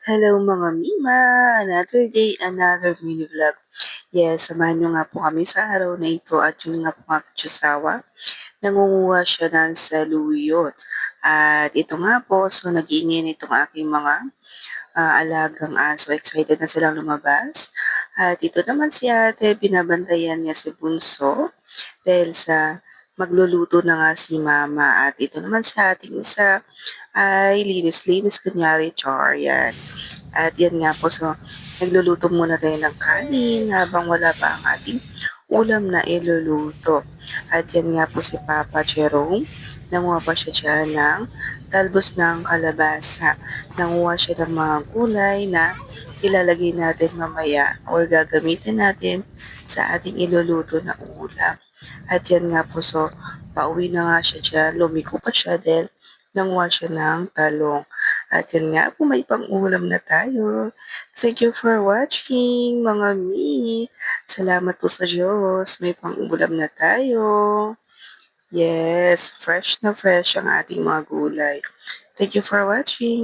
Hello mga Mima! Another day, another mini vlog. Yes, samahan nyo nga po kami sa araw na ito at yun nga po nga Tsusawa. Nangunguha siya ng saluyot. At ito nga po, so nag-iingin itong aking mga alagang aso. Excited na silang lumabas. At ito naman si ate, binabantayan niya si Bunso dahil sa magluluto na nga si mama. At ito naman sa ating isa ay linis-linis kunyari char yan. At yan nga po, so nagluluto muna tayo ng kanin habang wala pa ang ating ulam na iluluto. At yan nga po si Papa Jerome, nanguha pa siya dyan ng talbos ng kalabasa. Nanguha siya ng mga gulay na ilalagay natin mamaya or gagamitin natin sa ating iluluto na ulam. At yan nga po, so pauwi na nga siya dyan, lumiko pa siya dahil nanguha siya ng talong. At yan nga po, may pang-ulam na tayo. Thank you for watching, mga mi. Salamat po sa Diyos. May pang-ulam na tayo. Yes, fresh na fresh ang ating mga gulay. Thank you for watching.